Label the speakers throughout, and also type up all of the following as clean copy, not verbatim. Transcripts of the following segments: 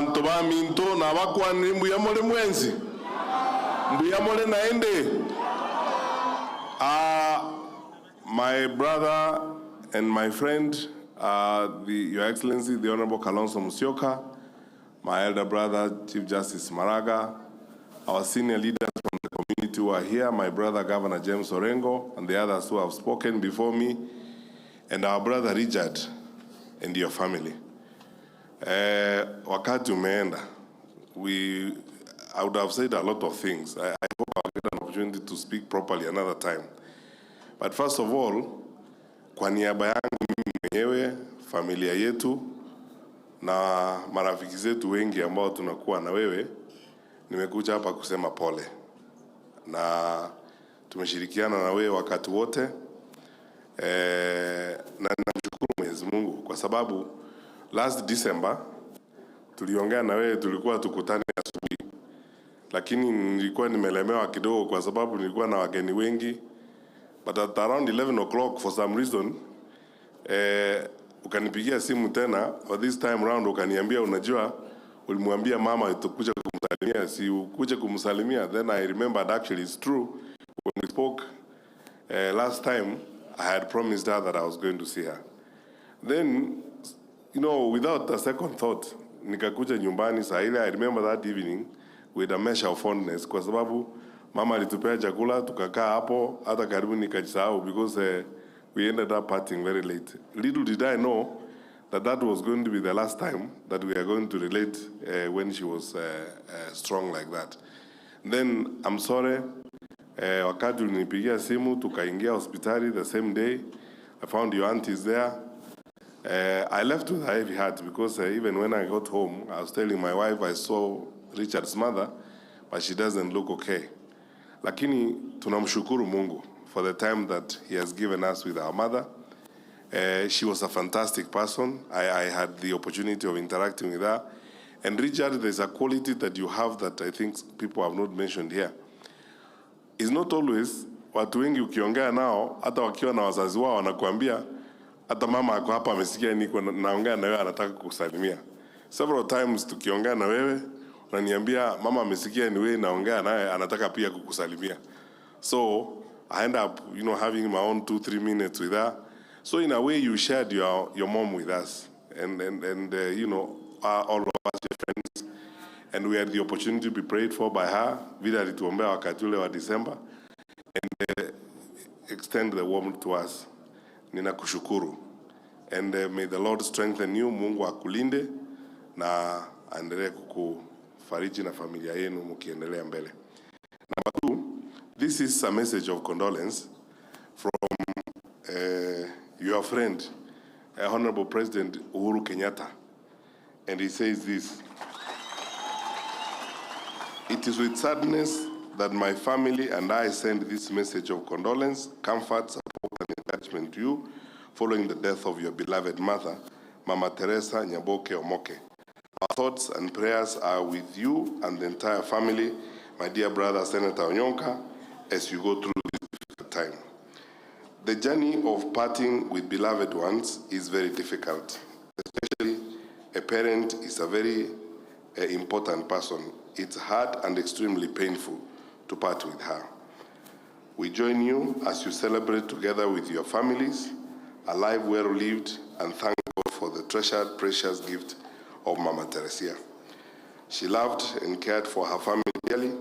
Speaker 1: abantu ba minto na bakwani mbuyamole mwenzi mbuyamole naende. My brother and my friend, Your Excellency, the Honorable Kalonzo Musyoka, my elder brother, Chief Justice Maraga, our senior leaders from the community who are here, my brother, Governor James Orengo, and the others who have spoken before me, and our brother Richard and your family. Wakati umeenda, I would have said a lot of things. I hope I'll get an opportunity to speak properly another time. But first of all, kwa niaba yangu mimi mwenyewe, familia yetu, na marafiki zetu wengi ambao tunakuwa na wewe, nimekuja hapa kusema pole. Na tumeshirikiana na wewe wakati wote. Na namshukuru Mwenyezi Mungu kwa sababu last December tuliongea na wewe, tulikuwa tukutane asubuhi. Lakini nilikuwa nimelemewa kidogo kwa sababu nilikuwa na wageni wengi. But at around 11 o'clock for some reason, ukanipigia simu tena, or this time round ukaniambia unajua, ulimwambia mama utakuja kumsalimia, si ukuje kumsalimia. Then I remembered actually it's true, when we spoke last time, I had promised her that I was going to see her. Then, you know, without a second thought, nikakuja nyumbani saa ile. I remember that evening with a measure of fondness kwa sababu mama alitupea chakula tukakaa hapo hata karibu nikajisahau because we ended up partying very late. Little did I know that that was going to be the last time that we are going to relate when she was strong like that. Then I'm sorry, wakati ulinipigia simu tukaingia hospitali the same day. I found your aunties there. I left with a heavy heart because even when I got home, I was telling my wife I saw Richard's mother, but she doesn't look okay. Lakini tunamshukuru Mungu for the time that he has given us with our mother. She was a fantastic person. I had the opportunity of interacting with her. And Richard, there's a quality that you have that I think people have not mentioned here. It's not always, watu wengi ukiongea nao, hata wakiwa na wazazi wao wanakuambia, hata mama ako hapa amesikia niko naongea na wewe anataka kukusalimia. Several times tukiongea na wewe, unaniambia mama amesikia ni wewe naongea naye anataka pia kukusalimia. So I end up, you know, having my own 2-3 minutes with her. So in a way you shared your mom with us and you know, all of us your friends, and we had the opportunity to be prayed for by her. Vile alituombea wakati ule wa December and extend the warmth to us. Ninakushukuru. And may the Lord strengthen you. Mungu akulinde na aendelee kukufariji na familia yenu mkiendelea mbele. Number 2, this is a message of condolence from your friend, Honorable President Uhuru Kenyatta. And he says this: "It is with sadness that my family and I send this message of condolence, comfort, support, and encouragement to you following the death of your beloved mother, Mama Teresia Nyaboke Omoke. Our thoughts and prayers are with you and the entire family, my dear brother Senator Onyonka, as you go through this difficult time. The journey of parting with beloved ones is very difficult. Especially a parent is a very important person. It's hard and extremely painful to part with her. We join you as you celebrate together with your families a life well lived, and thank God for the treasured, precious gift of Mama Teresia. She loved and cared for her family dearly,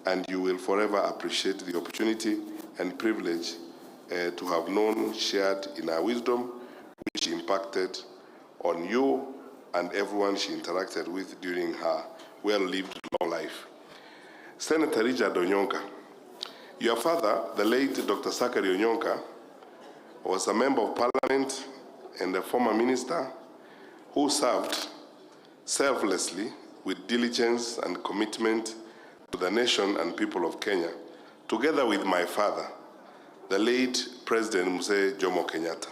Speaker 1: and you will forever appreciate the opportunity and privilege to have known, shared in her wisdom, which she impacted on you and everyone she interacted with during her well-lived long life. Senator Richard Onyonka, your father, the late Dr. Sakari Onyonka, was a member of parliament and a former minister who served selflessly with diligence and commitment to the nation and people of Kenya, together with my father, the late President Mzee Jomo Kenyatta.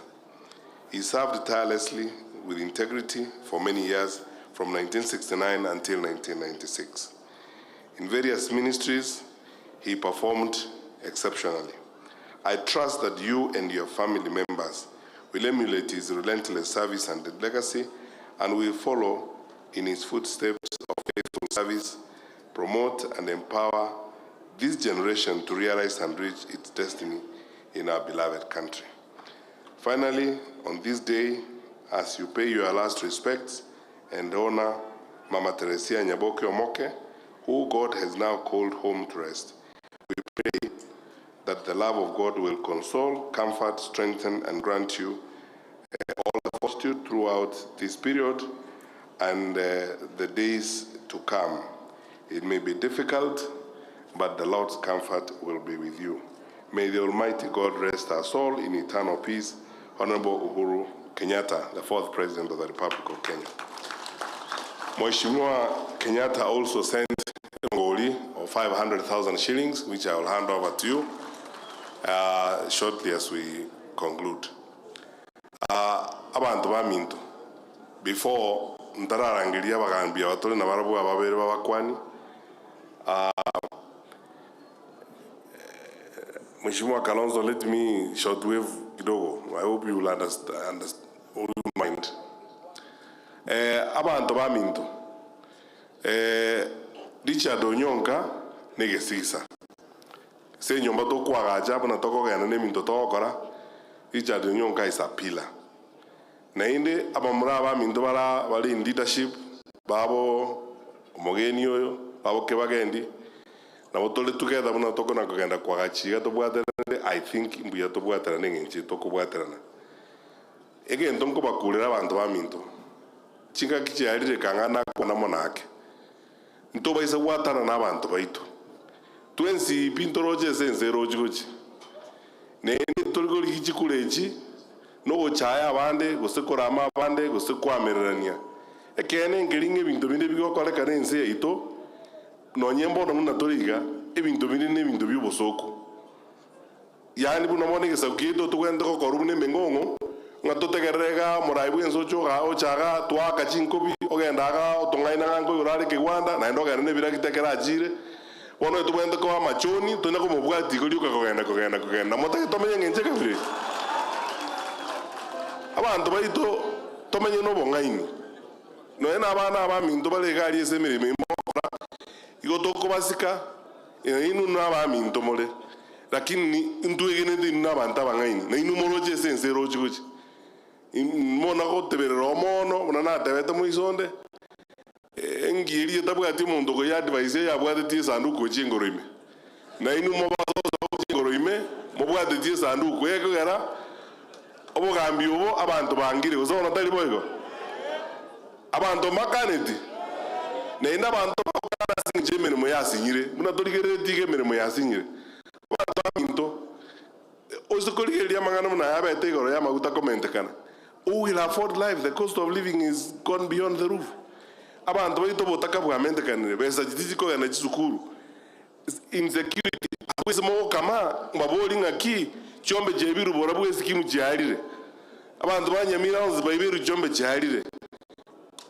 Speaker 1: He served tirelessly with integrity for many years from 1969 until 1996. In various ministries, he performed exceptionally. I trust that you and your family members will emulate his relentless service and legacy and will follow in his footsteps service, promote and empower this generation to realize and reach its destiny in our beloved country. Finally, on this day, as you pay your last respects and honor Mama Teresia Omoke, who God has now called home to rest, we pray that the love of God will console, comfort, strengthen, and grant you all the fortitude throughout this period and the days to come. It may be difficult, but the Lord's comfort will be with you. May the Almighty God rest our soul in eternal peace. Honorable Uhuru Kenyatta, the fourth President of the Republic of Kenya. Mheshimiwa Kenyatta also sent Ngoli of 500,000 shillings, which I will hand over to you shortly as we conclude. Abantu baminto, before ntararangiria bagambia batore na barabu ababere babakwani, Mheshimiwa Kalonzo, let me shortwave kidogo. I hope you will understand, will mind. Abantu baminto, Richard Onyonka negesisa. Se nyomba to kwagaja bana toko gana ne minto to kora. Richard Onyonka is a pillar. Na inde abamura baminto bali in leadership, babo omogeni oyo, babo kebagendi. Na botole together bana toko na kugenda kwagachiga to bwatera. I think mbuya to bwatera nengenchi to kubwatera na. Ege ndonko bakulira abantu baminto. Chinga kichi alire kangana kwa monake. Nto baisa bwatana na abantu baito. Twensi pintoroje sense rojigoji. Ne tolgoli kichi kuleji. No gochaya abande, gosekorama abande, gosekwamererania. Ekene ngelinge bintu binde bigo kole karense ito. No nyembo no muna toriga, ebintu binde ne bintu byubosoko. Yani buna monege saukito tuwende ko korumne mengongo. Ngatotegerega moraibu ensocho ga ochaga twaka chinkobi ogendaga otongaina ngango yorale kegwanda na ndoga ne birakitekera ajire wono tuwende ko amachoni tuna ko mubwati ko liuka kogenda motake tomenye ngenje kabire abantu baito tomenye no bongaini no ena abana abaminto balegari ese mirimo imora igotoko basika inu na abaminto mole lakini ntuegene ndi na banta bangaini na inu moloje sense rojigoji mona go teberero mono na tebete muisonde engiri tabwati mundo go ya advice ya bwate ti sanduku chingoroime na inu mo bazo chingoroime mo bwate ti sanduku eko gara obo gambi obo abantu bangire uzona tali boygo abantu makaneti na ina abantu bakana sinje mirimo yasinyire muna toligere tige mirimo yasinyire abantu minto ozukoligere amangana muna yabete igoro ya maguta comment kana. Who will afford life? The cost of living is gone beyond the roof. Abantu baito botaka bwamente kanire besa jitiko yana chisukuru. Insecurity. Akwese mo kama mbaboli ngaki chombe jebiru borabu esikimu cyarire. Abantu banyamira onzi bayiberu chombe cyarire.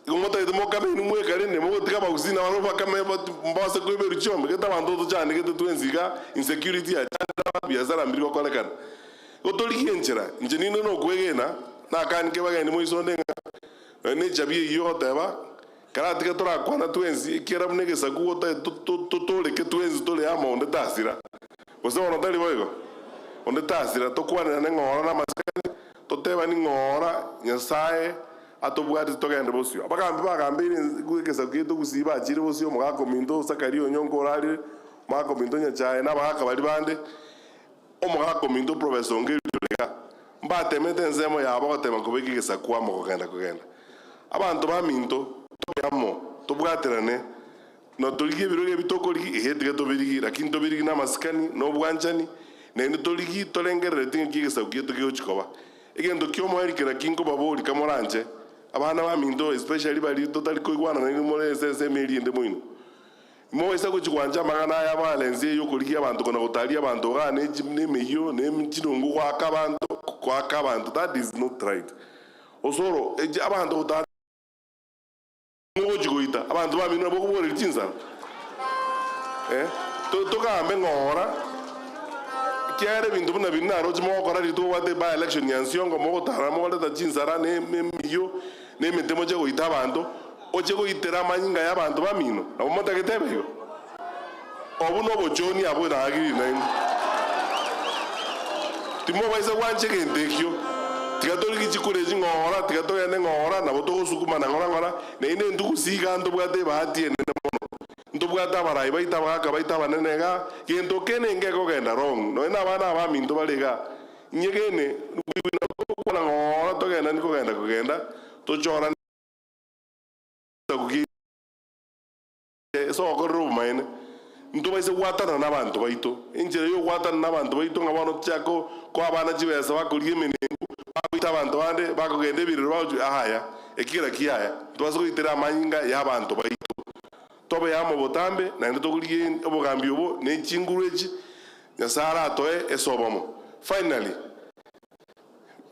Speaker 1: Ngomota idemo kama inumwe karene mo tika bagusina baroba kama mbase kweberu chombe keta abantu to cyane keta twenziga insecurity ya tanda biazara mbiri kwa kana. Otoliki enchera njenino no kwegena na kanike bageni muisondenga ne jabi yo teba karatika tora kwana twenzi kera munege sakuo ta tole ke twenzi tole ama onde tasira osona tali boygo onde tasira to kwana ne ngora na maskani to teba ni ngora nyasaye atobwati to gende bosio bagambi ke sakuo to kusiba ajire bosio mugako mindo sakari Onyonka orali mugako mindo nyachaye na baka bali bande omugako mindo professor ngelega mbate mete nzemo yabo tema kubiki gesakwa mo kugenda abantu baminto toyamo tobwaterane no toligi biroge bitokoli ehete to birigi lakini to birigi na maskani no bwanchani ne ndo toligi tolengere tinga kigesakwa to kyochikoba egendo kyomo erikera kinko baboli kamoranje abana baminto especially bali totally koigwana na ni more sense meli ende moino mo esa kuchikwanja magana ya balenze yo koligi abantu kona gutalia abantu ga ne meyo ne mchidongo kwa kabantu kwa kabantu. That is not right. Osoro abantu gutali ngo jigoita abantu bamino boko bori tinza to kambe ngora kiare bintu buna binna roji mo kora rito wate ba election yansiongo mo tara mo leta tinza ra ne meyo ne metemo je goita abantu oche goitera manyinga y'abantu bamino na motagitebe yo obu no bochoni abo na agiri na timo baisa wanche gendekyo tigatori gichikureji ngora tigatori ene ngora na botogo sukuma na ngora na ine ndugu siga ndo bwate bahati ene mono ndo bwata barai baita baka baita banenega gendo kene ngeko genda wrong no ina bana baminto balega nyegene wina ko na ngora to genda niko genda to chora kugi so ko ruma ene ndo baise watana n'abantu baito injere yo watana n'abantu baito ngabano chako ko abana chibesa bakulie menengu baita abantu bande bakugende biriro baje ahaya ekira kiyaya twazo kuitera amanyinga y'abantu baito tobe yamo botambe na ndo tokulie obugambi obo ne chingureji nyasara atoe esobomo. Finally,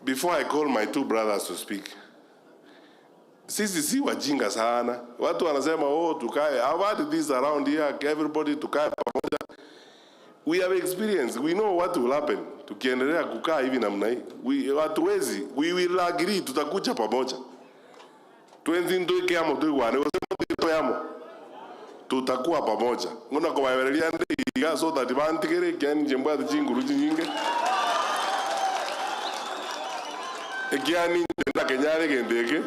Speaker 1: before I call my two brothers to speak, sisi si wajinga sana. Watu wanasema oh tukae. I've had this around here, everybody tukae pamoja. We have experience. We know what will happen. Tukiendelea kukaa hivi namna hii. We will agree tutakuja pamoja. Twenzi kiamo tuiwane. Wasema yamo. Tutakuwa pamoja. Ngona kwa werelia ndiga so that bantikere kiani jembwa chinguru nyinge. Ekiani nda kenyare gendeke.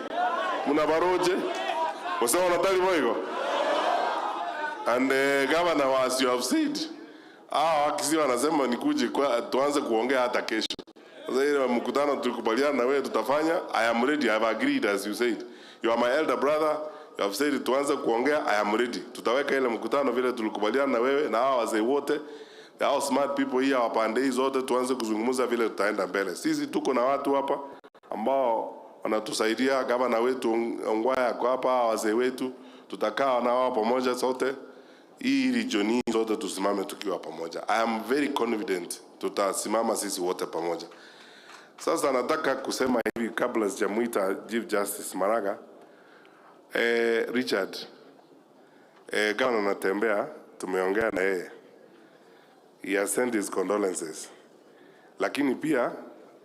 Speaker 1: Muna baroje. Wasema natali moigo. And governor, as you have said, wakisi wanasema nikuje tuanze kuongea hata kesho. Sasa ile mkutano tulikubaliana na wewe tutafanya. I am ready. I have agreed as you said. You are my elder brother. You have said tuanze kuongea. I am ready. Tutaweka ile mkutano vile tulikubaliana na wewe na hao wazee wote. Hao smart people here wapande hizo zote tuanze kuzungumza vile tutaenda mbele. Sisi tuko na watu hapa ambao wanatusaidia. Gavana wetu Ongwaya kwa hapa, wazee wetu tutakaa na wao pamoja sote. Hii region zote tusimame tukiwa pamoja. I am very confident tutasimama sisi wote pamoja. Sasa nataka kusema hivi kabla sijamuita Chief Justice Maraga. Richard, kama natembea tumeongea na yeye. He has sent his condolences. Lakini pia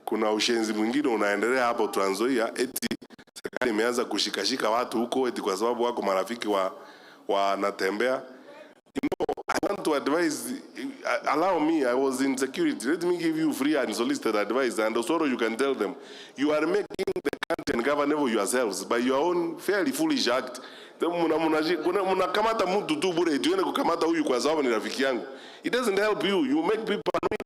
Speaker 1: kuna ushenzi mwingine unaendelea hapo Trans Nzoia eti serikali imeanza kushikashika watu huko eti kwa sababu wako marafiki wa natembea. You know, I want to advise, allow me, I was in security. Let me give you free and solicited advice. And also you can tell them, you are making the country ungovernable yourselves by your own fairly foolish act. Munakamata mtu tu bure, tuende kukamata huyu kwa sababu ni rafiki yangu. It doesn't help you. You make people annoyed.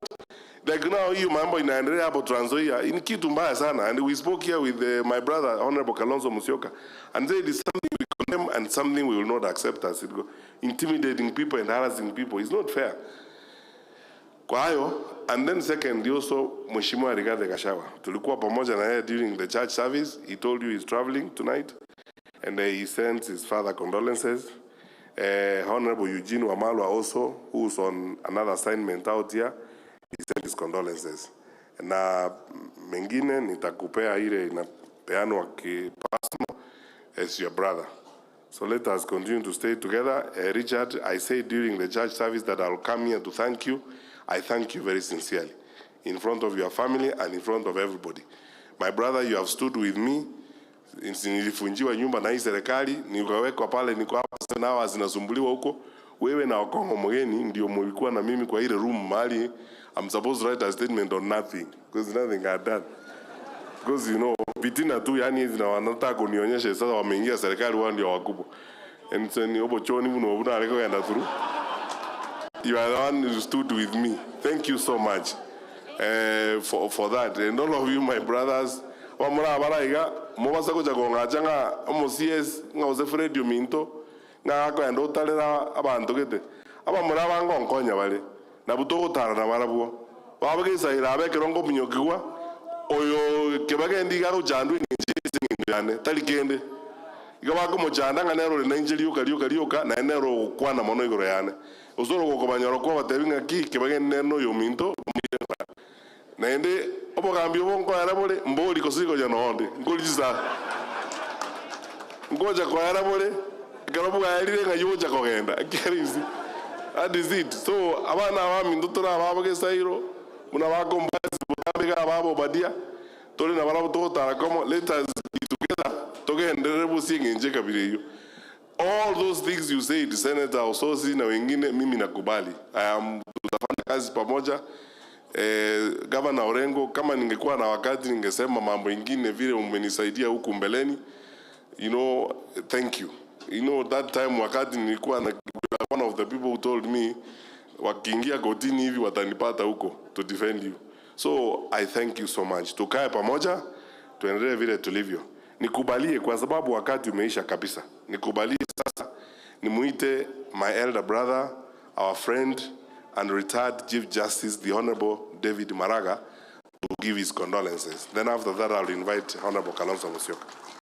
Speaker 1: Like now, hiyo mambo inaendelea hapo Trans Nzoia, ni kitu mbaya sana. And we spoke here with my brother, Honorable Kalonzo Musyoka, and said it's something we condemn and something we will not accept as it goes. Intimidating people and harassing people is not fair. Kwa hayo, and then second, also, Mheshimiwa Rigathi Gachagua. Tulikuwa pamoja na yeye during the church service. He told you he's traveling tonight, and he sends his father condolences. Honorable Eugene Wamalwa also, who's on another assignment out here, he sent his condolences. Na mengine nitakupea ile inapeanwa personal as your brother. So let us continue to stay together. Richard, I said during the church service that I'll come here to thank you. I thank you very sincerely in front of your family and in front of everybody. My brother, you have stood with me. Nilifunjiwa nyumba na hii serikali, nikawekwa pale, niko hapa sana hawa zinasumbuliwa huko. Wewe na Wakongo mgeni ndio mlikuwa na mimi kwa ile room mahali. I'm supposed to write a statement on nothing because nothing I done. Because you know, vitina tu yani zina wanataka kunionyesha sasa wameingia serikali wao ndio wakubwa. And so ni obochoni mno obuna aleko yenda through. You are the one who stood with me. Thank you so much for that. And all of you, my brothers, wamura baraiga mubasa kuja kongachanga omocies ngauze Fred Minto ngako endo talera abantu gete abamura bangonkonya bale na butogotara na barabwo wabagisa irabe kerongo munyokigwa oyo kebagendi garo jandu ngene talikende igabako mujanda nganero na injili yuka na enero kwana mono igoro yane Osoro ko banyoro ko batebinga ki kebagende no yo Minto na ende obogambio bonko arabole mboli kosiko ya noonde ngoliza ngoja ko arabole garobuga yarire nga yoja kogenda kerisi that is it. So abana abami ndotora ababage sairo muna bakombazi botambega ababo badia tole na barabo totara como let us be together toge nderebo singe njeka vile hiyo. All those things you said, Senator Ososi na wengine, mimi nakubali. Tutafanya kazi pamoja. Governor Orengo, kama ningekuwa na wakati ningesema mambo ingine vile umenisaidia huku mbeleni. You know, thank you. You know, that time wakati nilikuwa na one of the people who told me wakiingia kotini hivi watanipata huko to defend you. So I thank you so much. Tukae pamoja, tuendelee vile tulivyo. Nikubalie kwa sababu wakati umeisha kabisa. Nikubalie sasa nimuite my elder brother, our friend and retired Chief Justice, the Honorable David Maraga, to give his condolences. Then after that, I'll invite Honorable Kalonzo Musyoka.